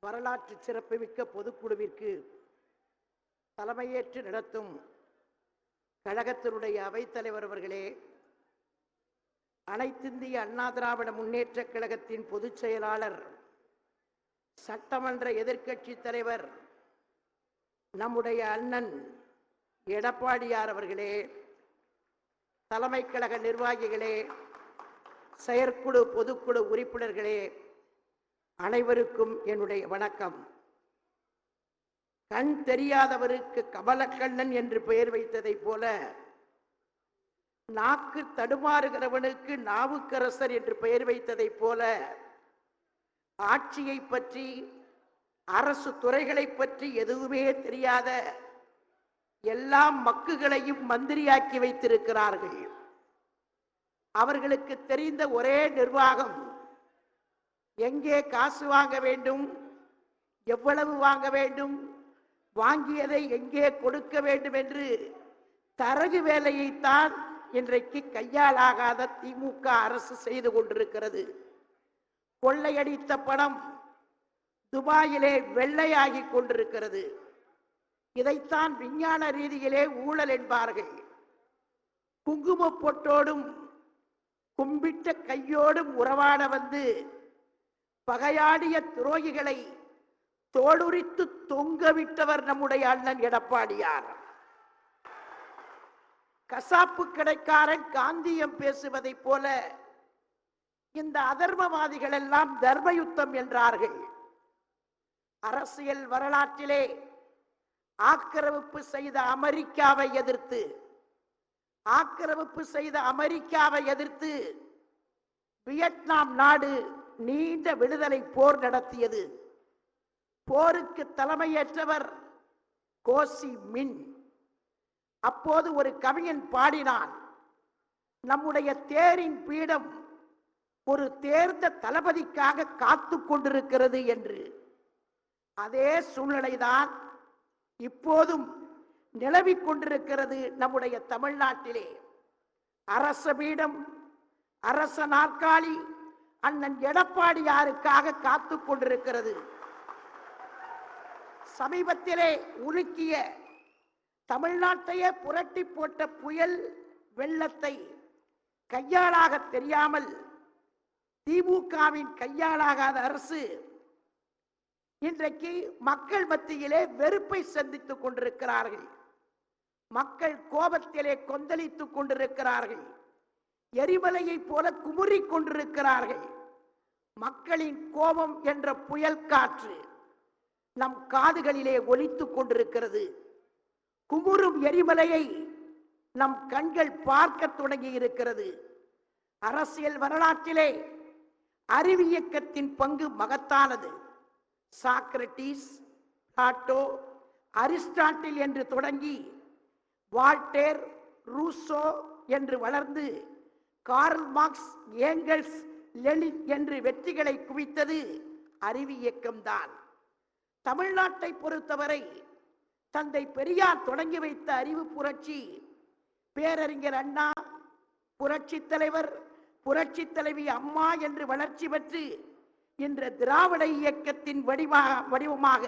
வரலாற்று சிறப்புமிக்க பொதுக்குழுவிற்கு தலைமையேற்று நடத்தும் கழகத்தினுடைய அவைத்தலைவர் அவர்களே, அனைத்திந்திய அண்ணா திராவிட முன்னேற்ற கழகத்தின் பொதுச் செயலாளர், சட்டமன்ற எதிர்க்கட்சி தலைவர் நம்முடைய அண்ணன் எடப்பாடியார் அவர்களே, தலைமை கழக நிர்வாகிகளே, செயற்குழு பொதுக்குழு உறுப்பினர்களே, அனைவருக்கும் என்னுடைய வணக்கம். கண் தெரியாதவருக்கு கமலக்கண்ணன் என்று பெயர் வைத்ததை போல, நாக்கு தடுமாறுகிறவனுக்கு நாவுக்கரசர் என்று பெயர் வைத்ததை போல, ஆட்சியை பற்றி, அரசு துறைகளை பற்றி எதுவுமே தெரியாத எல்லா மக்குகளையும் மந்திரியாக்கி வைத்திருக்கிறார்கள். அவர்களுக்கு தெரிந்த ஒரே நிர்வாகம், எங்கே காசு வாங்க வேண்டும், எவ்வளவு வாங்க வேண்டும், வாங்கியதை எங்கே கொடுக்க வேண்டும் என்று தரகு வேலையைத்தான் இன்றைக்கு கையாலாகாத திமுக அரசு செய்து கொண்டிருக்கிறது. கொள்ளையடித்த பணம் துபாயிலே வெள்ளையாகி கொண்டிருக்கிறது. இதைத்தான் விஞ்ஞான ரீதியிலே ஊழல் என்பார்கள். குங்கும பொட்டோடும் கும்பிட்ட கையோடும் உறவாட வந்து பகையாடிய துரோகிகளை தோளுரித்து தொங்கவிட்டவர் நம்முடைய அண்ணன் எடப்பாடியார். கசாப்பு கடைக்காரன் காந்தியம் பேசுவதை போல இந்த அதர்மவாதிகள் எல்லாம் தர்மயுத்தம் என்றார்கள். அரசியல் வரலாற்றிலே ஆக்கிரமிப்பு செய்த அமெரிக்காவை எதிர்த்து வியட்நாம் நாடு நீண்ட விடுதலை போர் நடத்தியது. போருக்கு தலைமையேற்றவர் கோசி மின். அப்போது ஒரு கவிஞன் பாடினான், நம்முடைய தேரின் பீடம் ஒரு தேர்ந்த தளபதிக்காக காத்து கொண்டிருக்கிறது என்று. அதே சூழ்நிலைதான் இப்போதும் நிலவிக் கொண்டிருக்கிறது நம்முடைய தமிழ்நாட்டிலே. அரச பீடம், அரச நாற்காலி அண்ணன் எடப்பாடியாருக்காக காத்து கொண்டிருக்கிறது. சமீபத்திலே உலுக்கிய, தமிழ்நாட்டையே புரட்டி போட்ட புயல் வெள்ளத்தை கையாளாக தெரியாமல் திமுகவின் கையாளாகாத அரசு இன்றைக்கு மக்கள் மத்தியிலே வெறுப்பை சந்தித்துக் கொண்டிருக்கிறார்கள். மக்கள் கோபத்திலே கொந்தளித்துக் கொண்டிருக்கிறார்கள். எரிமலையை போல குமுறிக் கொண்டிருக்கிறார்கள். மக்களின் கோபம் என்ற புயல் காற்று நம் காதுகளிலே ஒலித்துக் கொண்டிருக்கிறது. குமுறும் எரிமலையை நம் கண்கள் பார்க்க தொடங்கி இருக்கிறது. அரசியல் வரலாற்றிலே அறிவியக்கத்தின் பங்கு மகத்தானது. சாக்ரட்டிஸ், பிளாட்டோ, அரிஸ்டாட்டில் என்று தொடங்கி வால்டேர், ரூசோ என்று வளர்ந்து கார்ல் மார்க்ஸ், ஏங்கல்ஸ், லெனின் என்று வெற்றிகளை குவித்தது அறிவியக்கம்தான். தமிழ்நாட்டை பொறுத்தவரை தந்தை பெரியார் தொடங்கி வைத்த அறிவு புரட்சி, பேரறிஞர் அண்ணா, புரட்சி தலைவர், புரட்சி தலைவி அம்மா என்று வளர்ச்சி பெற்று இன்று திராவிட இயக்கத்தின் வடிவமாக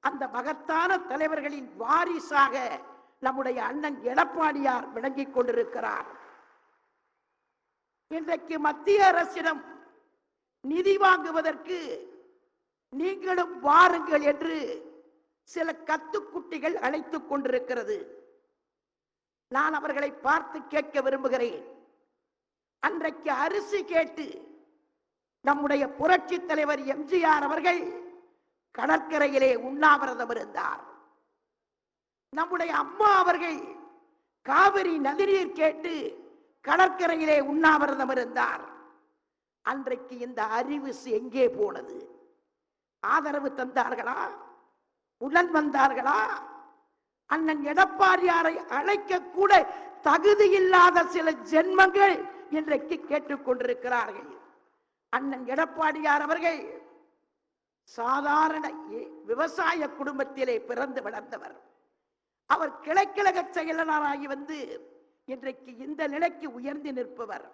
அந்த மகத்தான தலைவர்களின் வாரிசாக நம்முடைய அண்ணன் எடப்பாடியார் விளங்கிக் கொண்டிருக்கிறார். இன்றைக்கு மத்திய அரசிடம் நிதி வாங்குவதற்கு நீங்களும் வாருங்கள் என்று சில கத்துக்குட்டிகள் அழைத்துக் கொண்டிருக்கிறது. நான் அவர்களை பார்த்து கேட்க விரும்புகிறேன். அன்றைக்கு அரிசி கேட்டு நம்முடைய புரட்சி தலைவர் எம்ஜிஆர் அவர்கள் கடற்கரையிலே உண்ணாவிரதம் இருந்தார். நம்முடைய அம்மா அவர்கள் காவிரி நதிநீர் கேட்டு கடற்கரையிலே உண்ணாவிரதம் இருந்தார். அன்றைக்கு இந்த அறிவு எங்கே போனது? ஆதரவு தந்தார்களா? உடன் வந்தார்களா? அண்ணன் எடப்பாடியாரை அழைக்க கூட தகுதி இல்லாத சில ஜென்மங்கள் இன்றைக்கு கேட்டுக் கொண்டிருக்கிறார்கள். அண்ணன் எடப்பாடியார் அவர்கள் சாதாரண விவசாய குடும்பத்திலே பிறந்து வளர்ந்தவர். அவர் கிளைக்கழக செயலாளராகி வந்து இன்றைக்கு இந்த நிலைக்கு உயர்ந்து நிற்பவர்.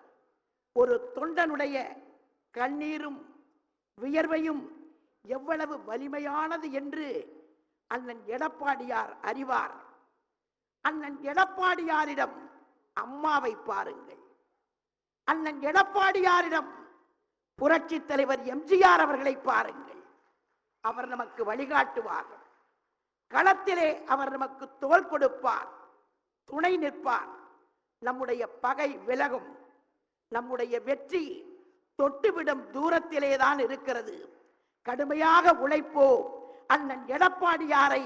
ஒரு தொண்டனுடைய கண்ணீரும் வியர்வையும் எவ்வளவு வலிமையானது என்று அண்ணன் எடப்பாடியார் அறிவார். அண்ணன் எடப்பாடியாரிடம் அம்மாவை பாருங்கள், அண்ணன் எடப்பாடியாரிடம் புரட்சி தலைவர் எம்ஜிஆர் அவர்களை பாருங்கள். அவர் நமக்கு வழிகாட்டுவார், களத்திலே அவர் நமக்கு தோள் கொடுப்பார், துணை நிற்பார். நம்முடைய பகை விலகும், நம்முடைய வெற்றி தொட்டுவிடும் தூரத்திலேதான் இருக்கிறது. கடுமையாக உழைப்போம். அண்ணன் எடப்பாடியாரை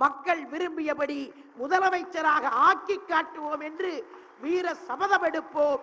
மக்கள் விரும்பியபடி முதலமைச்சராக ஆக்கி காட்டுவோம் என்று வீர சபதம் எடுப்போம்.